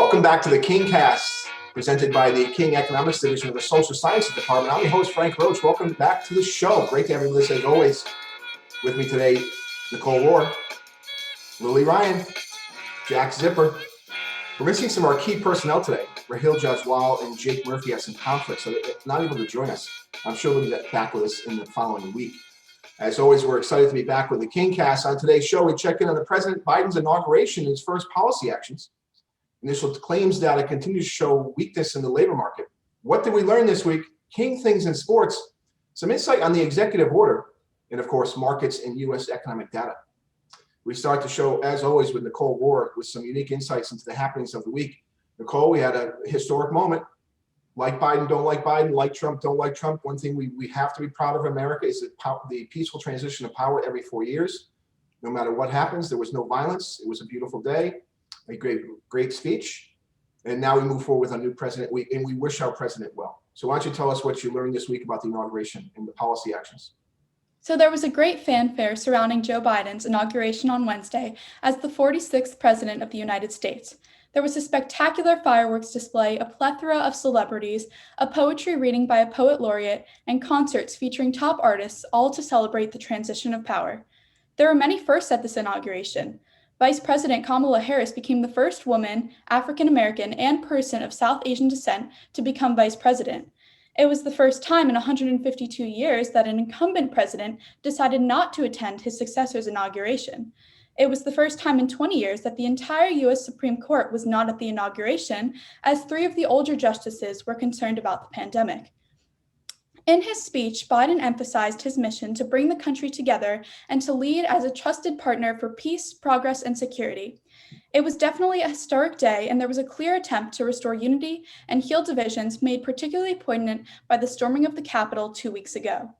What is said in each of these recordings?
Welcome back to the King Cast, presented by the King Economics Division of the Social Sciences Department. I'm your host, Frank Roach. Welcome back to the show. Great to have you with us as always. With me today, Nicole Rohr, Lily Ryan, Jack Zipper. We're missing some of our key personnel today. Rahil Jaswal and Jake Murphy have some conflicts, so they're not able to join us. I'm sure they'll be back with us in the following week. As always, we're excited to be back with the King Cast. On today's show, we check in on the President Biden's inauguration and his first policy actions. Initial claims data continues to show weakness in the labor market. What did we learn this week? King things in sports, some insight on the executive order, and of course, markets and U.S. economic data. We start the show, as always, with Nicole Rohr with some unique insights into the happenings of the week. Nicole, we had a historic moment. Like Biden, don't like Biden. Like Trump, don't like Trump. One thing we have to be proud of America is the peaceful transition of power every 4 years. No matter what happens, there was no violence. It was a beautiful day, a great speech. And now we move forward with our new president, and we wish our president well. So why don't you tell us what you learned this week about the inauguration and the policy actions? So there was a great fanfare surrounding Joe Biden's inauguration on Wednesday as the 46th president of the United States. There was a spectacular fireworks display, a plethora of celebrities, a poetry reading by a poet laureate, and concerts featuring top artists, all to celebrate the transition of power. There were many firsts at this inauguration. Vice President Kamala Harris became the first woman, African American, and person of South Asian descent to become vice president. It was the first time in 152 years that an incumbent president decided not to attend his successor's inauguration. It was the first time in 20 years that the entire U.S. Supreme Court was not at the inauguration, as 3 of the older justices were concerned about the pandemic. In his speech, Biden emphasized his mission to bring the country together and to lead as a trusted partner for peace, progress, and security. It was definitely a historic day, and there was a clear attempt to restore unity and heal divisions made particularly poignant by the storming of the Capitol 2 weeks ago.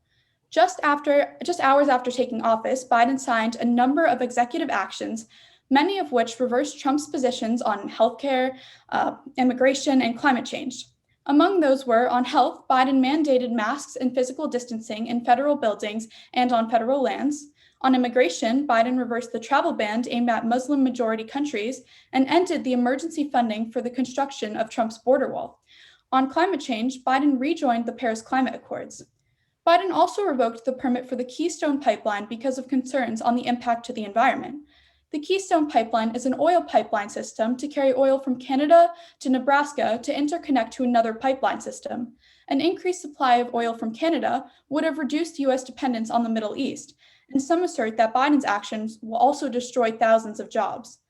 Just hours after taking office, Biden signed a number of executive actions, many of which reversed Trump's positions on healthcare, immigration, and climate change. Among those were, on health, Biden mandated masks and physical distancing in federal buildings and on federal lands. On immigration, Biden reversed the travel ban aimed at Muslim-majority countries and ended the emergency funding for the construction of Trump's border wall. On climate change, Biden rejoined the Paris Climate Accords. Biden also revoked the permit for the Keystone Pipeline because of concerns on the impact to the environment. The Keystone Pipeline is an oil pipeline system to carry oil from Canada to Nebraska to interconnect to another pipeline system. An increased supply of oil from Canada would have reduced U.S. dependence on the Middle East, and some assert that Biden's actions will also destroy thousands of jobs.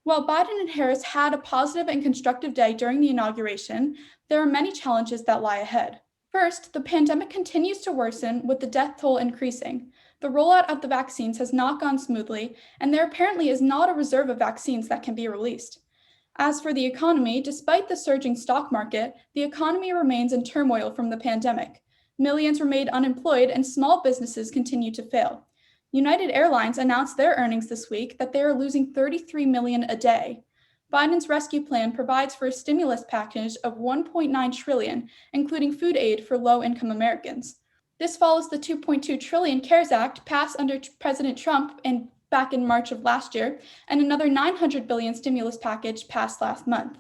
While Biden and Harris had a positive and constructive day during the inauguration, there are many challenges that lie ahead. First, the pandemic continues to worsen, with the death toll increasing. The rollout of the vaccines has not gone smoothly, and there apparently is not a reserve of vaccines that can be released. As for the economy, despite the surging stock market, the economy remains in turmoil from the pandemic. Millions remain unemployed, and small businesses continue to fail. United Airlines announced their earnings this week that they are losing $33 million a day. Biden's rescue plan provides for a stimulus package of $1.9 trillion, including food aid for low-income Americans. This follows the $2.2 trillion CARES Act passed under President Trump back in March of last year, and another $900 billion stimulus package passed last month.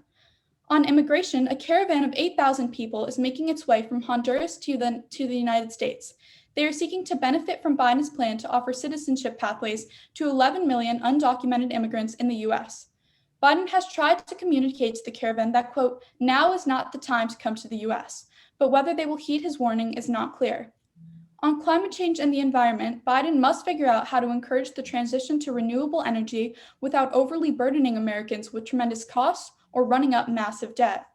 On immigration, a caravan of 8,000 people is making its way from Honduras to the United States. They are seeking to benefit from Biden's plan to offer citizenship pathways to 11 million undocumented immigrants in the U.S. Biden has tried to communicate to the caravan that, quote, now is not the time to come to the U.S., but whether they will heed his warning is not clear. On climate change and the environment, Biden must figure out how to encourage the transition to renewable energy without overly burdening Americans with tremendous costs or running up massive debt.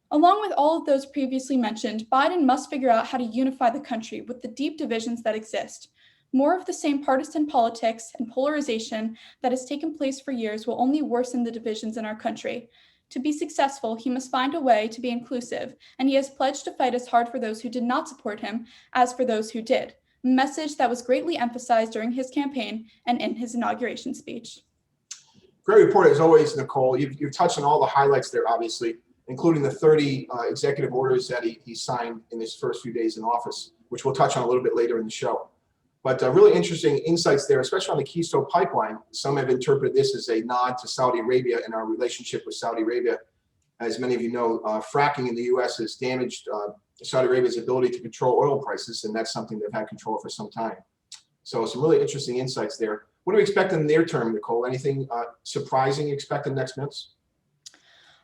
Along with all of those previously mentioned, Biden must figure out how to unify the country with the deep divisions that exist. More of the same partisan politics and polarization that has taken place for years will only worsen the divisions in our country. To be successful, he must find a way to be inclusive, and he has pledged to fight as hard for those who did not support him as for those who did, a message that was greatly emphasized during his campaign and in his inauguration speech. Great report as always, Nicole. You've touched on all the highlights there, obviously, including the 30 executive orders that he signed in his first few days in office, which we'll touch on a little bit later in the show. But really interesting insights there, especially on the Keystone Pipeline. Some have interpreted this as a nod to Saudi Arabia and our relationship with Saudi Arabia as many of you know, fracking in the U.S. has damaged Saudi Arabia's ability to control oil prices, and that's something they've had control for some time. So some really interesting insights there. What do we expect in the near term, Nicole? Anything surprising you expect in the next months?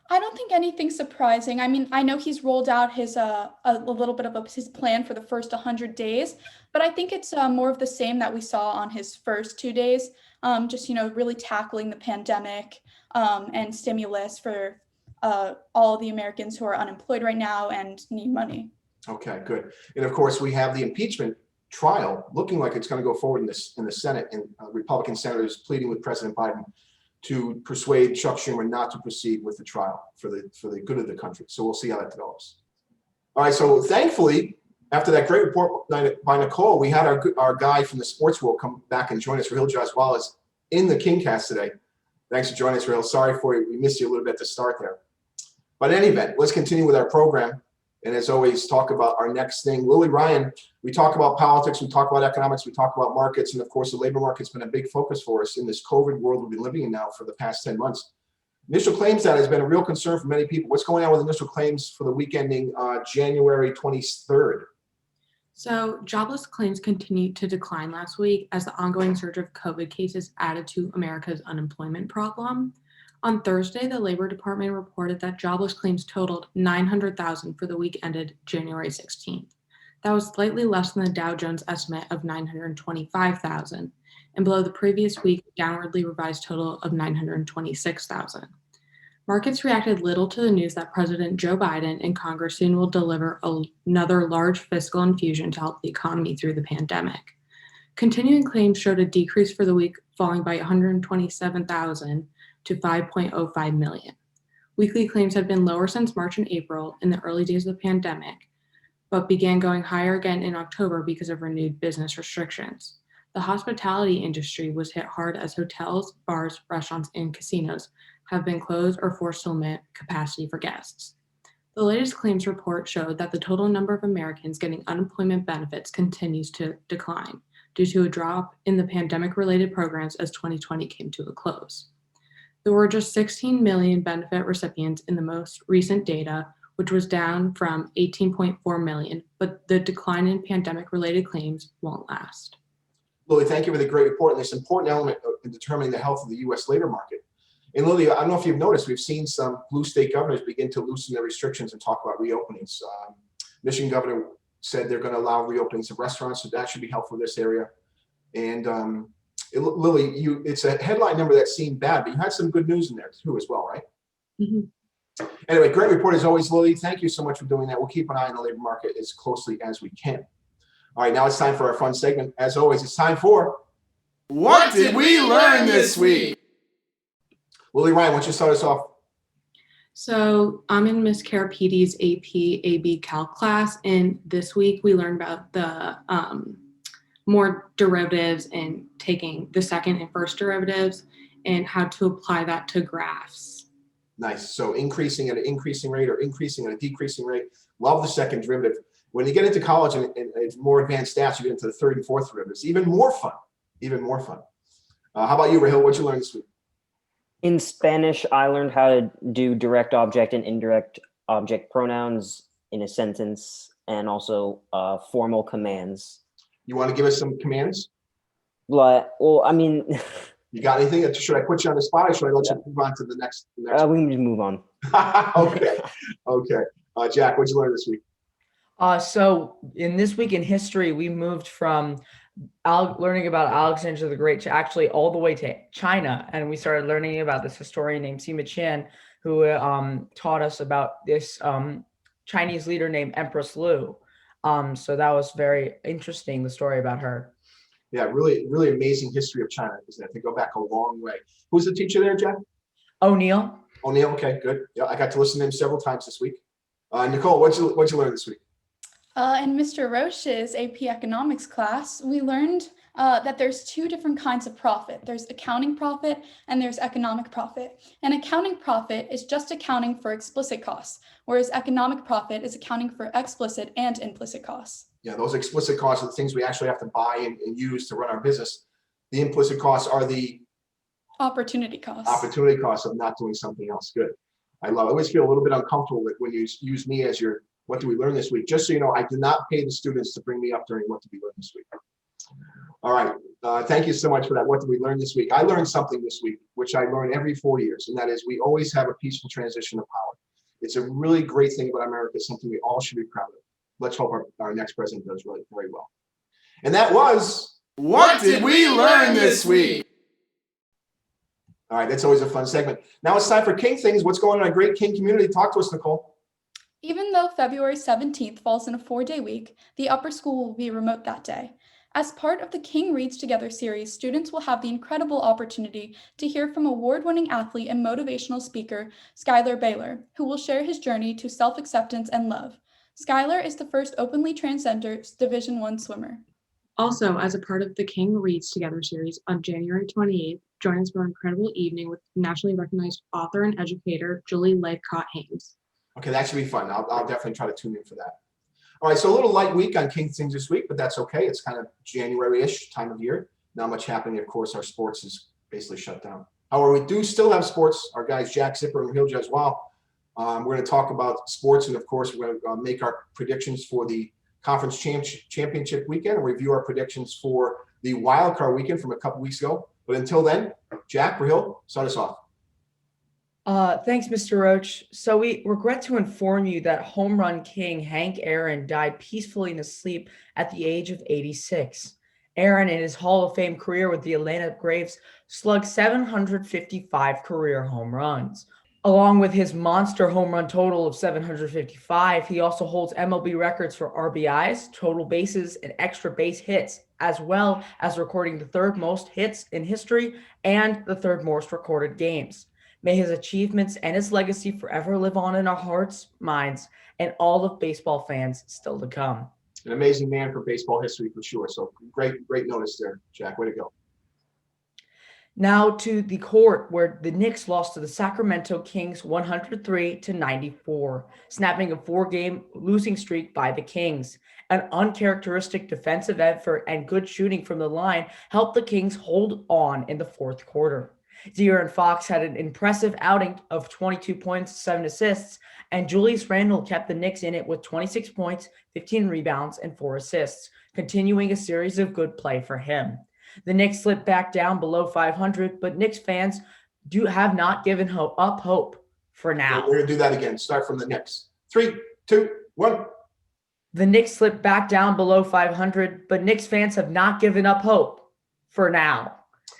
I don't think anything surprising. I mean, I know he's rolled out his a little bit of his plan for the first 100 days, but I think it's more of the same that we saw on his first 2 days. Just really tackling the pandemic and stimulus for all the Americans who are unemployed right now and need money. Okay, good. And of course, we have the impeachment trial looking like it's going to go forward in the Senate, and Republican senators pleading with President Biden to persuade Chuck Schumer not to proceed with the trial for the good of the country. So we'll see how that develops. All right. So thankfully, after that great report by Nicole, we had our guy from the sports world come back and join us, Rahil Jaswal, is in the Kingcast today. Thanks for joining us, Rahil. Sorry for you. We missed you a little bit at the start there. But in any event, let's continue with our program. And as always, talk about our next thing. Lily Ryan, we talk about politics, we talk about economics, we talk about markets, and of course, the labor market's been a big focus for us in this COVID world we've been living in now for the past 10 months. Initial claims data has been a real concern for many people. What's going on with initial claims for the week ending January 23rd? So jobless claims continued to decline last week as the ongoing surge of COVID cases added to America's unemployment problem. On Thursday, the Labor Department reported that jobless claims totaled 900,000 for the week ended January 16th. That was slightly less than the Dow Jones estimate of 925,000 and below the previous week downwardly revised total of 926,000. Markets reacted little to the news that President Joe Biden and Congress soon will deliver another large fiscal infusion to help the economy through the pandemic. Continuing claims showed a decrease for the week, falling by 127,000 to 5.05 million. Weekly claims had been lower since March and April in the early days of the pandemic, but began going higher again in October because of renewed business restrictions. The hospitality industry was hit hard as hotels, bars, restaurants, and casinos have been closed or forced to limit capacity for guests. The latest claims report showed that the total number of Americans getting unemployment benefits continues to decline due to a drop in the pandemic-related programs as 2020 came to a close. There were just 16 million benefit recipients in the most recent data, which was down from 18.4 million, but the decline in pandemic-related claims won't last. Lily, thank you for the great report and this important element in determining the health of the U.S. labor market. And Lily, I don't know if you've noticed, we've seen some blue state governors begin to loosen their restrictions and talk about reopenings. Michigan governor said they're going to allow reopenings of restaurants, so that should be helpful for this area. And Lily, it's a headline number that seemed bad, but you had some good news in there too as well, right? Mm-hmm. Anyway, great report as always, Lily. Thank you so much for doing that. We'll keep an eye on the labor market as closely as we can. All right, now it's time for our fun segment. As always, it's time for What Did We Learn This Week? Lily Ryan, why don't you start us off? So I'm in Miss Carapiti's AP AB Calc class, and this week we learned about the more derivatives and taking the second and first derivatives and how to apply that to graphs. Nice. So increasing at an increasing rate or increasing at a decreasing rate. Love the second derivative. When you get into college and it's more advanced stats, you get into the third and fourth derivatives. Even more fun. How about you, Rahil? What'd you learn this week? In Spanish, I learned how to do direct object and indirect object pronouns in a sentence, and also formal commands. You want to give us some commands? Well, I mean, you got anything? Should I put you on the spot, or should I let you move on to the next? We can just move on. Okay. Jack, what'd you learn this week? So in this week in history, we moved from learning about Alexander the Great to actually all the way to China. And we started learning about this historian named Sima Qian, who taught us about this Chinese leader named Empress Liu. So that was very interesting, the story about her. Yeah, really, really amazing history of China, isn't it? They go back a long way. Who's the teacher there, Jack? O'Neill. O'Neill, okay, good. Yeah, I got to listen to him several times this week. Nicole, what'd you learn this week? In Mr. Roche's AP Economics class, we learned that there's two different kinds of profit. There's accounting profit and there's economic profit. And accounting profit is just accounting for explicit costs, whereas economic profit is accounting for explicit and implicit costs. Yeah, those explicit costs are the things we actually have to buy and use to run our business. The implicit costs are the opportunity costs. Opportunity costs of not doing something else. Good. I love it. I always feel a little bit uncomfortable when you use me as your what do we learn this week. Just so you know, I do not pay the students to bring me up during what did we learn this week. All right. Thank you so much for that. What did we learn this week? I learned something this week, which I learn every 4 years, and that is we always have a peaceful transition of power. It's a really great thing about America, something we all should be proud of. Let's hope our next president does really very well. And that was What did we learn this week? all right. That's always a fun segment. Now it's time for King Things. What's going on in our great King community? Talk to us, Nicole. Even though February 17th falls in a 4-day week, the upper school will be remote that day. As part of the King Reads Together series, students will have the incredible opportunity to hear from award-winning athlete and motivational speaker Skylar Baylor, who will share his journey to self-acceptance and love. Skylar is the first openly transgender Division I swimmer. Also, as a part of the King Reads Together series on January 28th, join us for an incredible evening with nationally recognized author and educator Julie Laycott-Haynes. Okay, that should be fun. I'll definitely try to tune in for that. All right, so a little light week on King Things this week, but that's okay. It's kind of January-ish time of year. Not much happening. Of course, our sports is basically shut down. However, we do still have sports. Our guys Jack Zipper and Hilja as well. We're going to talk about sports, and of course, we're going to make our predictions for the conference championship weekend and review our predictions for the wild card weekend from a couple weeks ago. But until then, Jack, Rahil, start us off. Thanks, Mr. Roach. So we regret to inform you that home run king Hank Aaron died peacefully in his sleep at the age of 86. Aaron, in his Hall of Fame career with the Atlanta Braves, slugged 755 career home runs. Along with his monster home run total of 755, he also holds MLB records for RBIs, total bases, and extra base hits, as well as recording the third most hits in history and the third most recorded games. May his achievements and his legacy forever live on in our hearts, minds, and all of baseball fans still to come. An amazing man for baseball history for sure. So great notice there, Jack. Way to go. Now to the court, where the Knicks lost to the Sacramento Kings 103-94, snapping a 4-game losing streak by the Kings. An uncharacteristic defensive effort and good shooting from the line helped the Kings hold on in the fourth quarter. De'Aaron Fox had an impressive outing of 22 points, 7 assists, and Julius Randle kept the Knicks in it with 26 points, 15 rebounds, and 4 assists, continuing a series of good play for him. The Knicks slipped back down below 500, but Knicks fans have not given up hope for now. We're going to do that again. Start from the Knicks. 3, 2, 1. The Knicks slipped back down below 500, but Knicks fans have not given up hope for now.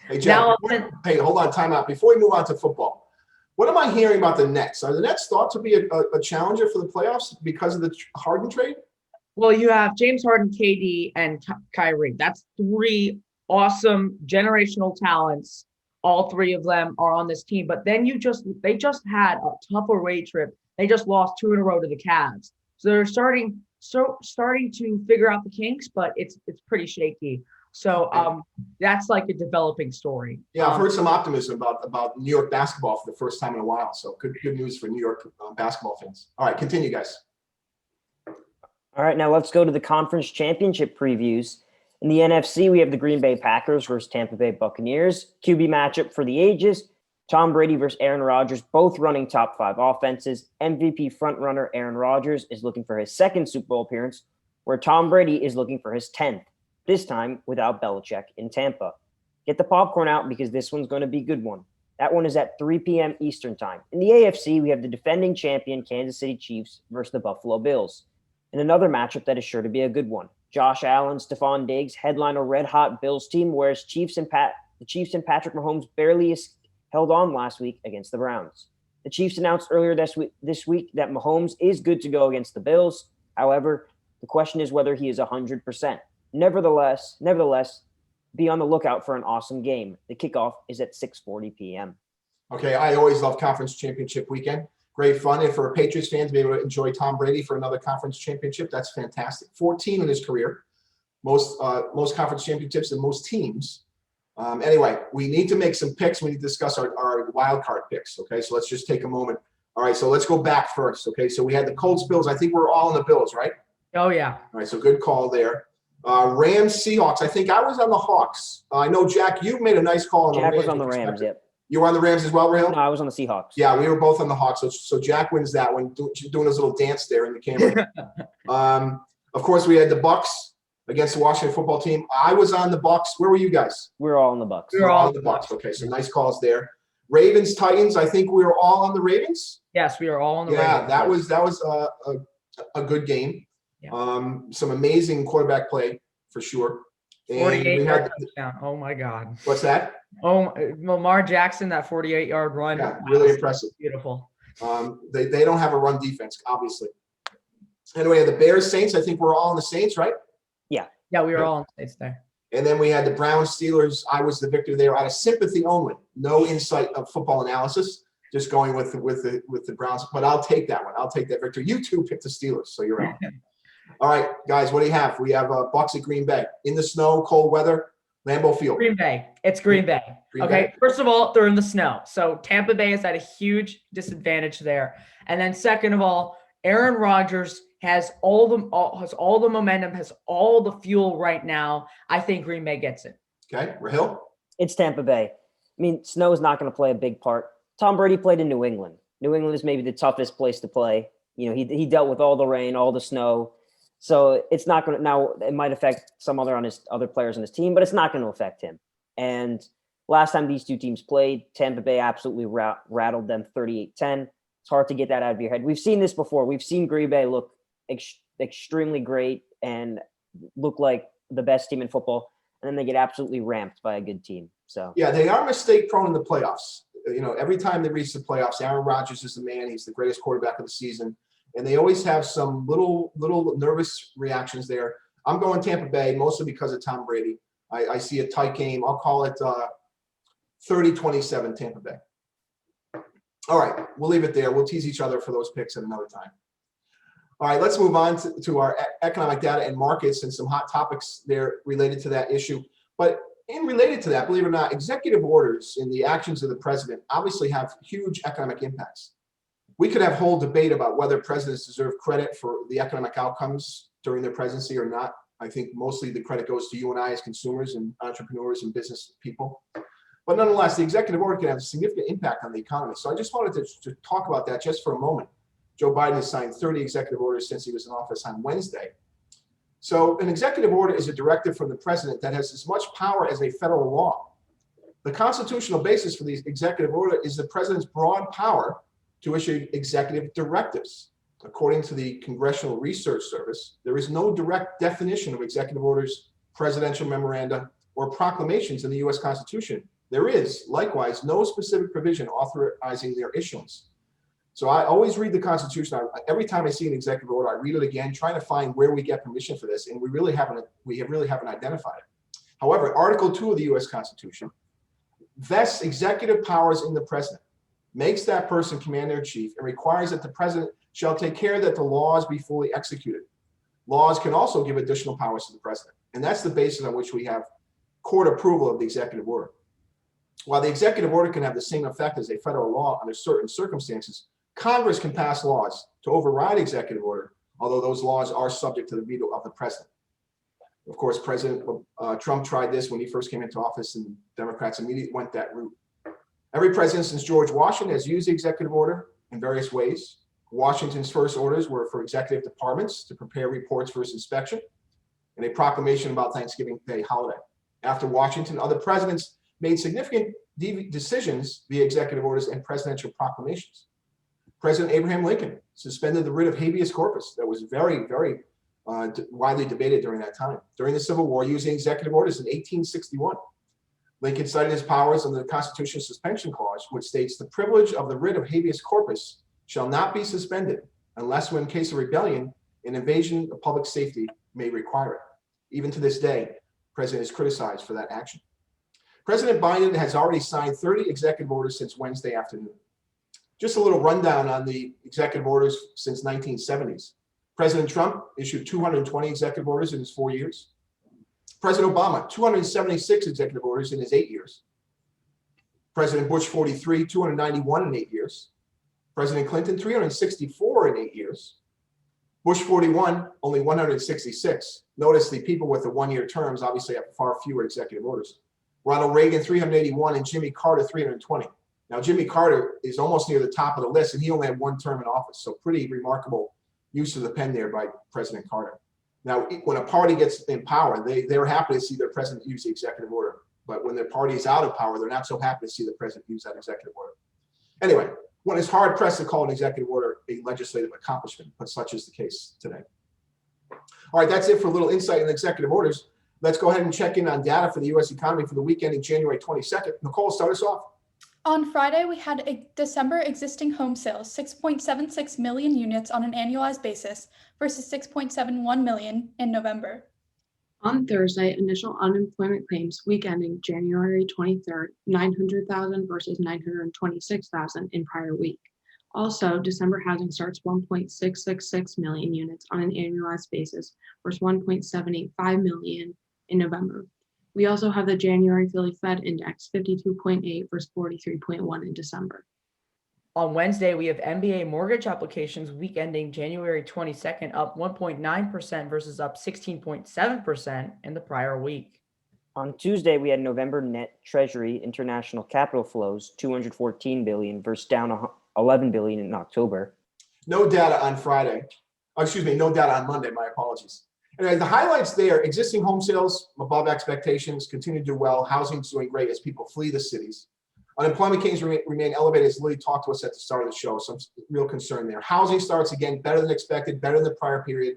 Hey, Jack, hey, hold on, time out. Before we move on to football, what am I hearing about the Nets? Are the Nets thought to be a challenger for the playoffs because of the Harden trade? Well, you have James Harden, KD, and Kyrie. That's 3 awesome generational talents. All 3 of them are on this team. But then they just had a tough away trip. They just lost 2 in a row to the Cavs. So they're starting to figure out the kinks, but it's pretty shaky. So that's like a developing story. Yeah, I've heard some optimism about New York basketball for the first time in a while. So good news for New York basketball fans. All right, continue, guys. All right, now let's go to the conference championship previews. In the NFC, we have the Green Bay Packers versus Tampa Bay Buccaneers. QB matchup for the ages. Tom Brady versus Aaron Rodgers, both running top 5 offenses. MVP frontrunner Aaron Rodgers is looking for his 2nd Super Bowl appearance, where Tom Brady is looking for his 10th. This time without Belichick in Tampa. Get the popcorn out because this one's going to be a good one. That one is at 3 p.m. Eastern time. In the AFC, we have the defending champion Kansas City Chiefs versus the Buffalo Bills. In another matchup that is sure to be a good one. Josh Allen, Stephon Diggs headline a red-hot Bills team, whereas the Chiefs and Patrick Mahomes barely held on last week against the Browns. The Chiefs announced earlier this week that Mahomes is good to go against the Bills. However, the question is whether he is 100%. Nevertheless, be on the lookout for an awesome game. The kickoff is at 6:40 p.m. Okay, I always love conference championship weekend. Great fun. And for a Patriots fan to be able to enjoy Tom Brady for another conference championship, that's fantastic. 14 in his career, most conference championships in most teams. Anyway, we need to make some picks. We need to discuss our wild card picks. Okay, so let's just take a moment. All right, so let's go back first. Okay, so we had the Colts Bills. I think we're all in the Bills, right? Oh, yeah. All right, so good call there. Rams Seahawks. I think I was on the Hawks. I know, Jack, you made a nice call on the Rams. Jack was on the Rams, yep. You were on the Rams as well, Rahil? No, I was on the Seahawks. Yeah, we were both on the Hawks. So Jack wins that one, doing his little dance there in the camera. Of course, we had the Bucks against the Washington football team. I was on the Bucks. Where were you guys? We were all in the Bucks. We were all on the Bucks. Okay, so nice calls there. Ravens, Titans. I think we were all on the Ravens. Yes, we are all on the Yeah, Ravens. that was a good game. Yeah. Some amazing quarterback play for sure. And 48-yard touchdown. Oh my God. What's that? Oh, Lamar Jackson, that 48-yard run. Yeah, really impressive. Beautiful. They don't have a run defense, obviously. Anyway, the Bears, Saints. I think we're all on the Saints, right? Yeah, we were all in States there. And then we had the Browns, Steelers. I was the victor there out of sympathy only. No insight of football analysis. Just going with the Browns. But I'll take that one. I'll take that victory. You two picked the Steelers, so you're out. All right, guys, what do you have? We have Bucks at Green Bay. In the snow, cold weather, Lambeau Field. Green Bay. It's Green Bay. Okay. First of all, they're in the snow. So Tampa Bay is at a huge disadvantage there. And then second of all, Aaron Rodgers has all the momentum, has all the fuel right now. I think Green Bay gets it. Okay, Rahil? It's Tampa Bay. I mean, snow is not going to play a big part. Tom Brady played in New England. New England is maybe the toughest place to play. You know, he dealt with all the rain, all the snow. So it's not going to, now it might affect some other players on his team, but it's not going to affect him. And last time these two teams played, Tampa Bay absolutely rattled them 38-10. It's hard to get that out of your head. We've seen this before. We've seen Green Bay look extremely great and look like the best team in football, and then they get absolutely ramped by a good team. So yeah, they are mistake prone in the playoffs. You know, every time they reach the playoffs, Aaron Rodgers is the man. He's the greatest quarterback of the season, and they always have some little nervous reactions there. I'm going Tampa Bay mostly because of Tom Brady. I see a tight game. I'll call it 30-27 Tampa Bay. All right, we'll leave it there. We'll tease each other for those picks at another time. All right, let's move on to our economic data and markets and some hot topics there related to that issue. But related to that, believe it or not, executive orders and the actions of the president obviously have huge economic impacts. We could have a whole debate about whether presidents deserve credit for the economic outcomes during their presidency or not. I think mostly the credit goes to you and I as consumers and entrepreneurs and business people. But nonetheless, the executive order can have a significant impact on the economy. So I just wanted to talk about that just for a moment. Joe Biden has signed 30 executive orders since he was in office on Wednesday. So an executive order is a directive from the president that has as much power as a federal law. The constitutional basis for the executive order is the president's broad power to issue executive directives. According to the Congressional Research Service, there is no direct definition of executive orders, presidential memoranda, or proclamations in the U.S. Constitution. There is, likewise, no specific provision authorizing their issuance. So I always read the Constitution. Every time I see an executive order, I read it again, trying to find where we get permission for this, and we really haven't identified it. However, Article 2 of the U.S. Constitution vests executive powers in the president, makes that person commander-in-chief, and requires that the president shall take care that the laws be fully executed. Laws can also give additional powers to the president, and that's the basis on which we have court approval of the executive order. While the executive order can have the same effect as a federal law under certain circumstances, Congress can pass laws to override executive order, although those laws are subject to the veto of the president. Of course, President Trump tried this when he first came into office, and Democrats immediately went that route. Every president since George Washington has used the executive order in various ways. Washington's first orders were for executive departments to prepare reports for his inspection, and a proclamation about Thanksgiving Day holiday. After Washington, other presidents made significant decisions via executive orders and presidential proclamations. President Abraham Lincoln suspended the writ of Habeas Corpus that was very, very widely debated during that time. During the Civil War, using executive orders in 1861. Lincoln cited his powers under the Constitutional Suspension Clause, which states the privilege of the writ of habeas corpus shall not be suspended unless when in case of rebellion, an invasion of public safety may require it. Even to this day, the president is criticized for that action. President Biden has already signed 30 executive orders since Wednesday afternoon. Just a little rundown on the executive orders since 1970s. President Trump issued 220 executive orders in his 4 years. President Obama, 276 executive orders in his 8 years. President Bush, 43, 291 in 8 years. President Clinton, 364 in 8 years. Bush, 41, only 166. Notice the people with the 1 year terms obviously have far fewer executive orders. Ronald Reagan, 381, and Jimmy Carter, 320. Now, Jimmy Carter is almost near the top of the list, and he only had one term in office. So pretty remarkable use of the pen there by President Carter. Now, when a party gets in power, they're happy to see their president use the executive order. But when their party is out of power, they're not so happy to see the president use that executive order. Anyway, one is hard pressed to call an executive order a legislative accomplishment, but such is the case today. All right, that's it for a little insight in executive orders. Let's go ahead and check in on data for the U.S. economy for the week ending January 22nd. Nicole, start us off. On Friday, we had December existing home sales, 6.76 million units on an annualized basis versus 6.71 million in November. On Thursday, initial unemployment claims week ending January 23rd, 900,000 versus 926,000 in prior week. Also, December housing starts 1.666 million units on an annualized basis versus 1.785 million in November. We also have the January Philly Fed Index, 52.8 versus 43.1 in December. On Wednesday, we have MBA mortgage applications week ending January 22nd, up 1.9% versus up 16.7% in the prior week. On Tuesday, we had November net Treasury international capital flows, 214 billion versus down 11 billion in October. No data on Friday. No data on Monday. My apologies. Anyway, the highlights there: existing home sales above expectations, continue to do well. Housing's doing great as people flee the cities. Unemployment claims remain elevated, as Lily talked to us at the start of the show. Some real concern there. Housing starts, again, better than expected, better than the prior period.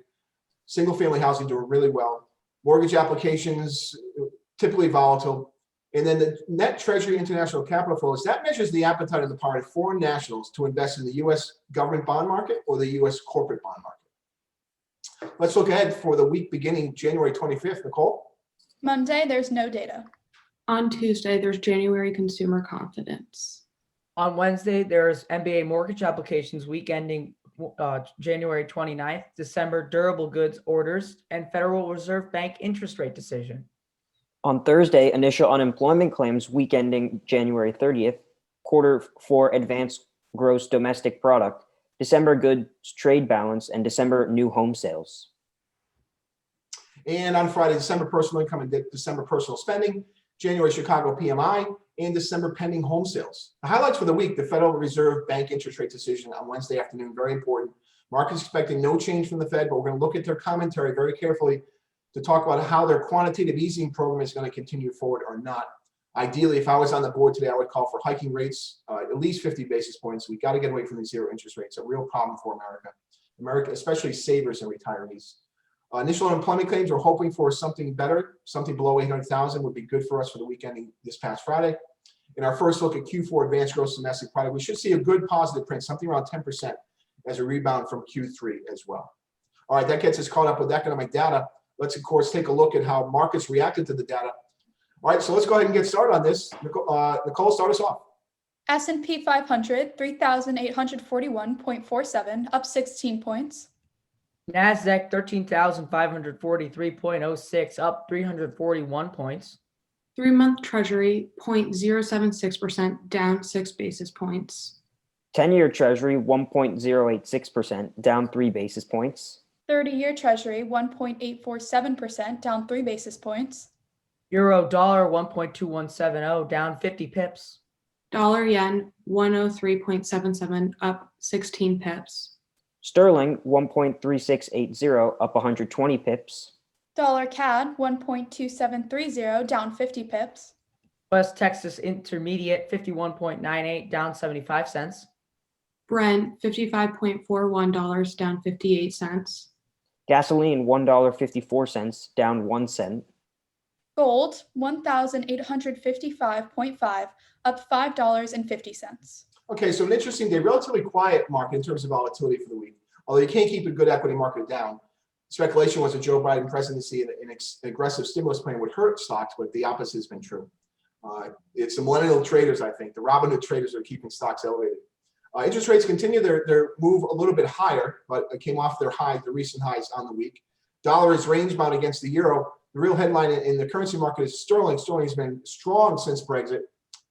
Single-family housing doing really well. Mortgage applications, typically volatile. And then the net Treasury international capital flows, that measures the appetite on the part of foreign nationals to invest in the U.S. government bond market or the U.S. corporate bond market. Let's look ahead for the week beginning January 25th. Nicole? Monday, there's no data. On Tuesday, there's January consumer confidence. On Wednesday, there's MBA mortgage applications week ending January 29th, December durable goods orders, and Federal Reserve Bank interest rate decision. On Thursday, initial unemployment claims week ending January 30th, quarter four advanced gross domestic product, December goods trade balance, and December new home sales. And on Friday, December personal income and December personal spending, January Chicago PMI, and December pending home sales. The highlights for the week: the Federal Reserve Bank interest rate decision on Wednesday afternoon, very important. Markets expecting no change from the Fed, but we're going to look at their commentary very carefully to talk about how their quantitative easing program is going to continue forward or not. Ideally, if I was on the board today, I would call for hiking rates at least 50 basis points. We got to get away from these zero interest rates. A real problem for America, especially savers and retirees. Initial unemployment claims, we're hoping for something better, something below 800,000 would be good for us for the week ending this past Friday. In our first look at Q4 advanced gross domestic product, we should see a good positive print, something around 10% as a rebound from Q3 as well. All right, that gets us caught up with economic data. Let's, of course, take a look at how markets reacted to the data. All right, so let's go ahead and get started on this. Nicole, start us off. S&P 500, 3,841.47, up 16 points. NASDAQ 13,543.06, up 341 points. 3-month Treasury 0.076%, down 6 basis points. 10-year Treasury 1.086%, down 3 basis points. 30-year Treasury 1.847%, down 3 basis points. Euro dollar 1.2170, down 50 pips. Dollar yen 103.77, up 16 pips. Sterling 1.3680, up 120 pips. Dollar CAD 1.2730, down 50 pips. West Texas Intermediate 51.98, down 75 cents. Brent $55.41, down 58 cents. Gasoline $1.54, down 1 cent. Gold 1,855.5, up $5.50. Okay, so an interesting day, relatively quiet market in terms of volatility for the week. Although you can't keep a good equity market down. Speculation was a Joe Biden presidency and an aggressive stimulus plan would hurt stocks, but the opposite has been true. It's the millennial traders, I think, the Robinhood traders are keeping stocks elevated. Interest rates continue their move a little bit higher, but it came off their recent highs on the week. Dollar is range bound against the euro. The real headline in the currency market is sterling. Sterling has been strong since Brexit,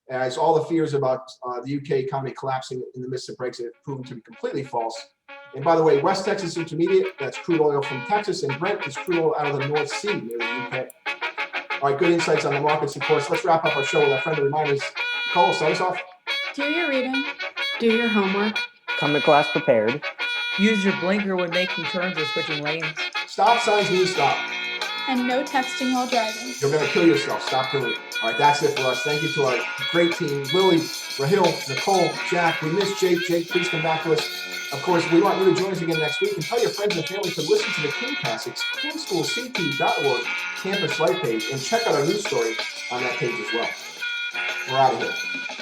as all the fears about the UK economy collapsing in the midst of Brexit have proven to be completely false. And by the way, West Texas Intermediate, that's crude oil from Texas, and Brent is crude oil out of the North Sea near the UK. All right, good insights on the markets, of course. Let's wrap up our show with our friendly reminders. Nicole, start us off. Do your reading. Do your homework. Come to class prepared. Use your blinker when making turns or switching lanes. Stop signs mean stop. And no texting while driving. You're going to kill yourself. Stop doing it. All right, that's it for us. Thank you to our great team, Lily, Rahil, Nicole, Jack. We miss Jake. Jake, please come back to us. Of course, we want you to join us again next week, and tell your friends and family to listen to the KingCast. It's kingschoolct.org campus life page, and check out our news story on that page as well. We're out of here.